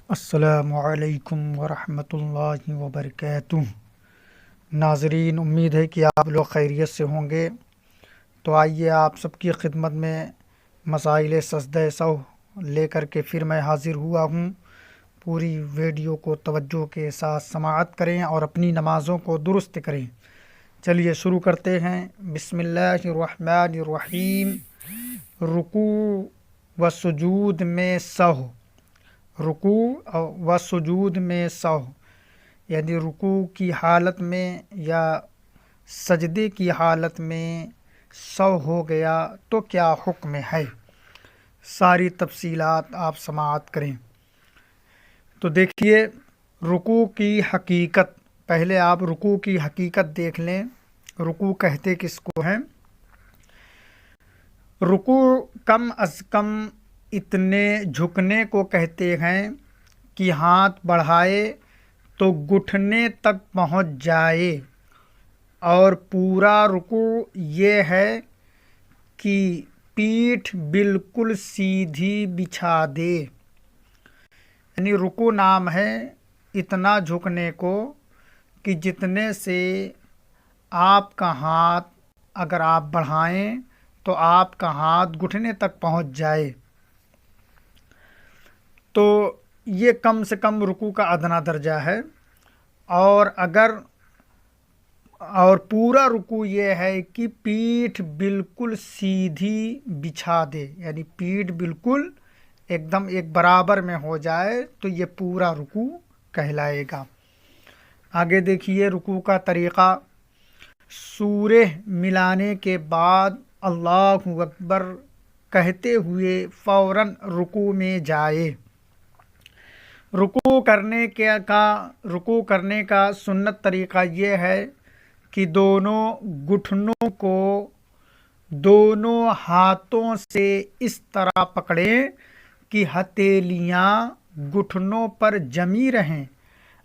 السلام علیکم ورحمۃ اللہ وبرکاتہ۔ ناظرین، امید ہے کہ آپ لوگ خیریت سے ہوں گے۔ تو آئیے آپ سب کی خدمت میں مسائل سجدہ سہو لے کر کے پھر میں حاضر ہوا ہوں۔ پوری ویڈیو کو توجہ کے ساتھ سماعت کریں اور اپنی نمازوں کو درست کریں۔ چلیے شروع کرتے ہیں۔ بسم اللہ الرحمن الرحیم۔ رکوع و سجود میں سہو، رکوع و سجود میں سہو یعنی رکوع کی حالت میں یا سجدے کی حالت میں سہو ہو گیا تو کیا حکم ہے، ساری تفصیلات آپ سماعت کریں۔ تو دیکھیے رکوع کی حقیقت، پہلے آپ رکوع کی حقیقت دیکھ لیں۔ رکوع کہتے کس کو ہیں؟ رکوع کم از کم اتنے جھکنے کو کہتے ہیں کہ ہاتھ بڑھائے تو گھٹنے تک پہنچ جائے، اور پورا رکوع یہ ہے کہ پیٹھ بالکل سیدھی بچھا دے، یعنی رکوع نام ہے اتنا جھکنے کو کہ جتنے سے آپ کا ہاتھ اگر آپ بڑھائیں تو آپ کا ہاتھ گھٹنے تک پہنچ جائے۔ تو یہ کم سے کم رکوع کا ادنیٰ درجہ ہے، اور پورا رکوع یہ ہے کہ پیٹھ بالکل سیدھی بچھا دے، یعنی پیٹھ بالکل ایک دم ایک برابر میں ہو جائے تو یہ پورا رکوع کہلائے گا۔ آگے دیکھیے رکوع کا طریقہ۔ سورہ ملانے کے بعد اللہ اکبر کہتے ہوئے فوراً رکوع میں جائے۔ رکوع کرنے کا سنت طریقہ یہ ہے کہ دونوں گھٹنوں کو دونوں ہاتھوں سے اس طرح پکڑیں کہ ہتھیلیاں گھٹنوں پر جمی رہیں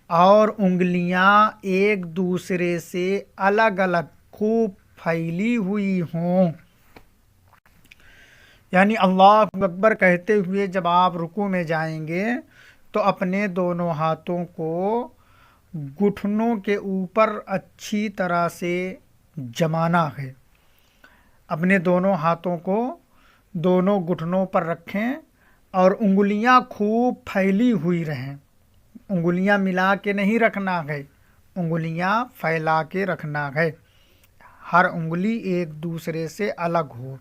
اور انگلیاں ایک دوسرے سے الگ الگ خوب پھیلی ہوئی ہوں، یعنی اللہ اکبر کہتے ہوئے جب آپ رکوع میں جائیں گے تو اپنے دونوں ہاتھوں کو گھٹنوں کے اوپر اچھی طرح سے جمانا ہے۔ اپنے دونوں ہاتھوں کو دونوں گھٹنوں پر رکھیں اور انگلیاں خوب پھیلی ہوئی رہیں، انگلیاں ملا کے نہیں رکھنا ہے، انگلیاں پھیلا کے رکھنا ہے، ہر انگلی ایک دوسرے سے الگ ہو،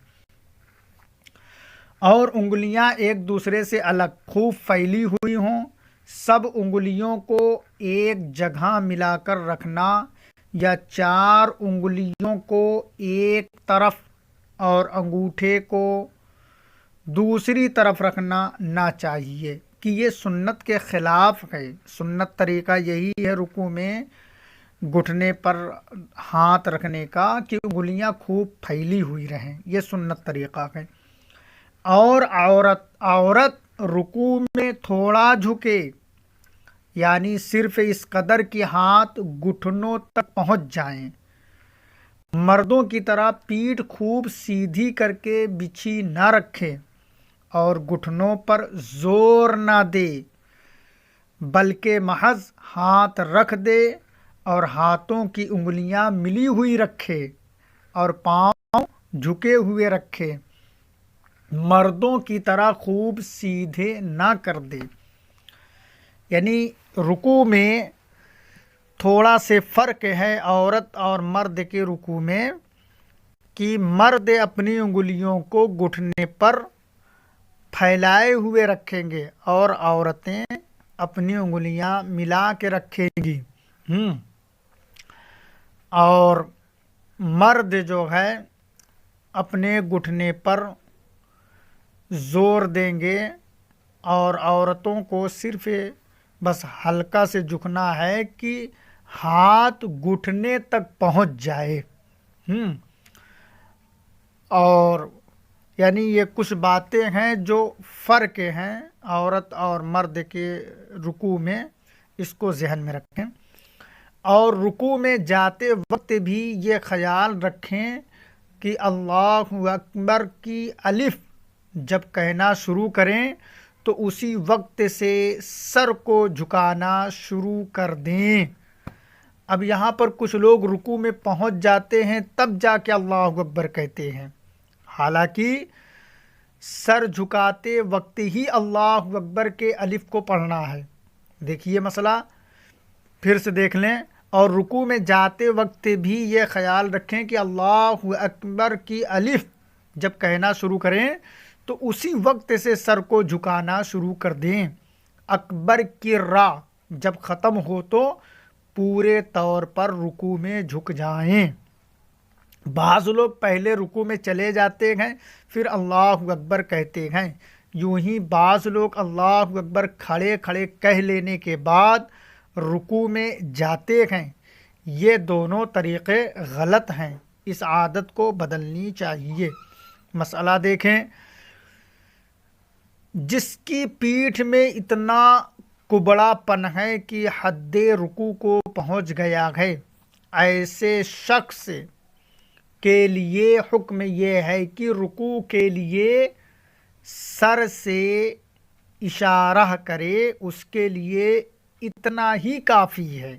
اور انگلیاں ایک دوسرے سے الگ خوب پھیلی ہوئی ہوں۔ سب انگلیوں کو ایک جگہ ملا کر رکھنا یا 4 انگلیوں کو ایک طرف اور انگوٹھے کو دوسری طرف رکھنا نہ چاہیے، کہ یہ سنت کے خلاف ہے۔ سنت طریقہ یہی ہے رکوع میں گھٹنے پر ہاتھ رکھنے کا کہ انگلیاں خوب پھیلی ہوئی رہیں، یہ سنت طریقہ ہے۔ اور عورت رکوع میں تھوڑا جھکے، یعنی صرف اس قدر کہ ہاتھ گھٹنوں تک پہنچ جائیں۔ مردوں کی طرح پیٹھ خوب سیدھی کر کے بچھی نہ رکھے اور گھٹنوں پر زور نہ دے، بلکہ محض ہاتھ رکھ دے اور ہاتھوں کی انگلیاں ملی ہوئی رکھے اور پاؤں جھکے ہوئے رکھے، مردوں کی طرح خوب سیدھے نہ کر دے۔ یعنی رکوع میں تھوڑا سے فرق ہے عورت اور مرد کے رکوع میں، کہ مرد اپنی انگلیوں کو گھٹنے پر پھیلائے ہوئے رکھیں گے اور عورتیں اپنی انگلیاں ملا کے رکھیں گی، اور مرد جو ہے اپنے گھٹنے پر زور دیں گے، اور عورتوں کو صرف بس ہلکا سے جھکنا ہے کہ ہاتھ گھٹنے تک پہنچ جائے۔ اور یعنی یہ کچھ باتیں ہیں جو فرق ہیں عورت اور مرد کے رکوع میں، اس کو ذہن میں رکھیں۔ اور رکوع میں جاتے وقت بھی یہ خیال رکھیں کہ اللہ اکبر کی الف جب کہنا شروع کریں تو اسی وقت سے سر کو جھکانا شروع کر دیں۔ اب یہاں پر کچھ لوگ رکوع میں پہنچ جاتے ہیں تب جا کے اللہ اکبر کہتے ہیں، حالانکہ سر جھکاتے وقت ہی اللہ اکبر کے الف کو پڑھنا ہے۔ دیکھیے مسئلہ پھر سے دیکھ لیں، اور رکوع میں جاتے وقت بھی یہ خیال رکھیں کہ اللہ اکبر کی الف جب کہنا شروع کریں تو اسی وقت سے سر کو جھکانا شروع کر دیں۔ اکبر کی را جب ختم ہو تو پورے طور پر رکوع میں جھک جائیں۔ بعض لوگ پہلے رکوع میں چلے جاتے ہیں پھر اللہ اکبر کہتے ہیں، یوں ہی بعض لوگ اللہ اکبر کھڑے کھڑے کہہ لینے کے بعد رکوع میں جاتے ہیں۔ یہ دونوں طریقے غلط ہیں، اس عادت کو بدلنی چاہیے۔ مسئلہ دیکھیں، جس کی پیٹھ میں اتنا کبڑا پن ہے کہ حد رکوع کو پہنچ گیا ہے، ایسے شخص کے لیے حکم یہ ہے کہ رکوع کے لیے سر سے اشارہ کرے، اس کے لیے اتنا ہی کافی ہے۔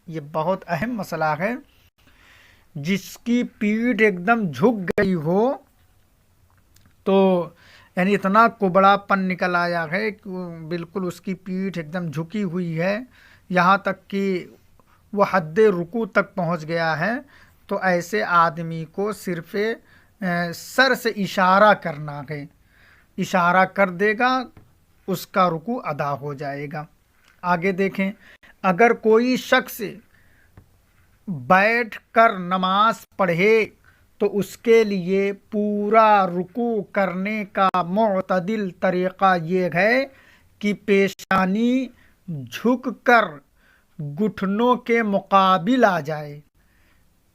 یہ بہت اہم مسئلہ ہے۔ جس کی پیٹھ ایک دم جھک گئی ہو تو یعنی اتنا کبڑا پن نکل آیا ہے کہ بالکل اس کی پیٹھ ایک دم جھکی ہوئی ہے، یہاں تک کہ وہ حد رکوع تک پہنچ گیا ہے، تو ایسے آدمی کو صرف سر سے اشارہ کرنا ہے، اشارہ کر دے گا اس کا رکوع ادا ہو جائے گا۔ آگے دیکھیں، اگر کوئی شخص بیٹھ کر نماز پڑھے تو اس کے لیے پورا رکوع کرنے کا معتدل طریقہ یہ ہے کہ پیشانی جھک کر گھٹنوں کے مقابل آ جائے۔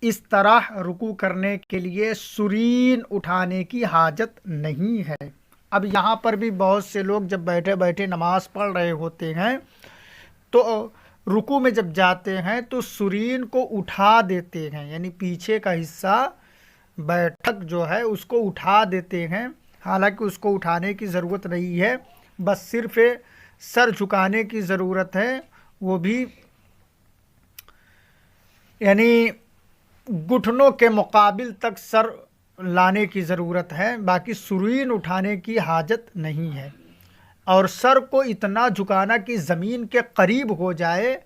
اس طرح رکوع کرنے کے لیے سرین اٹھانے کی حاجت نہیں ہے۔ اب یہاں پر بھی بہت سے لوگ جب بیٹھے بیٹھے نماز پڑھ رہے ہوتے ہیں تو رکوع میں جب جاتے ہیں تو سرین کو اٹھا دیتے ہیں، یعنی پیچھے کا حصہ بیٹھک جو ہے اس کو اٹھا دیتے ہیں، حالانکہ اس کو اٹھانے کی ضرورت نہیں ہے، بس صرف سر جھکانے کی ضرورت ہے، وہ بھی یعنی گھٹنوں کے مقابل تک سر لانے کی ضرورت ہے، باقی سرین اٹھانے کی حاجت نہیں ہے۔ اور سر کو اتنا جھکانا کہ زمین کے قریب ہو جائے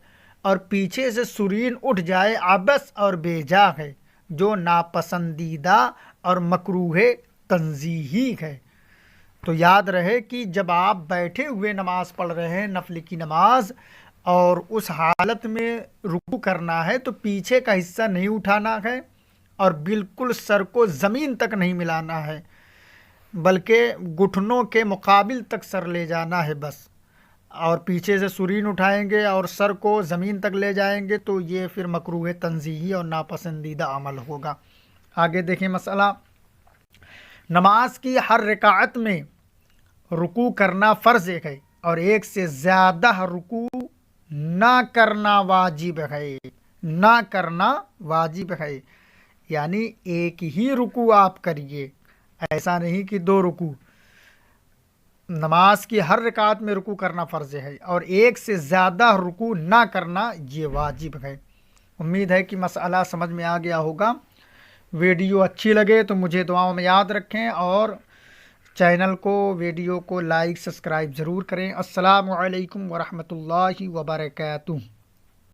اور پیچھے سے سرین اٹھ جائے عبث اور بے جا ہے، جو ناپسندیدہ اور مکروہ تنزیہی ہے۔ تو یاد رہے کہ جب آپ بیٹھے ہوئے نماز پڑھ رہے ہیں نفل کی نماز اور اس حالت میں رکوع کرنا ہے تو پیچھے کا حصہ نہیں اٹھانا ہے اور بالکل سر کو زمین تک نہیں ملانا ہے، بلکہ گھٹنوں کے مقابل تک سر لے جانا ہے بس، اور پیچھے سے سرین اٹھائیں گے اور سر کو زمین تک لے جائیں گے تو یہ پھر مکروہ تنزیہی اور ناپسندیدہ عمل ہوگا۔ آگے دیکھیں مسئلہ، نماز کی ہر رکعت میں رکوع کرنا فرض ہے اور ایک سے زیادہ رکوع نہ کرنا واجب ہے، نہ کرنا واجب ہے، یعنی ایک ہی رکوع آپ کریے، ایسا نہیں کہ دو رکوع۔ نماز کی ہر رکعت میں رکوع کرنا فرض ہے اور ایک سے زیادہ رکوع نہ کرنا یہ واجب ہے۔ امید ہے کہ مسئلہ سمجھ میں آ گیا ہوگا۔ ویڈیو اچھی لگے تو مجھے دعاؤں میں یاد رکھیں اور چینل کو ویڈیو کو لائک سبسکرائب ضرور کریں۔ السلام علیکم ورحمۃ اللہ وبرکاتہ۔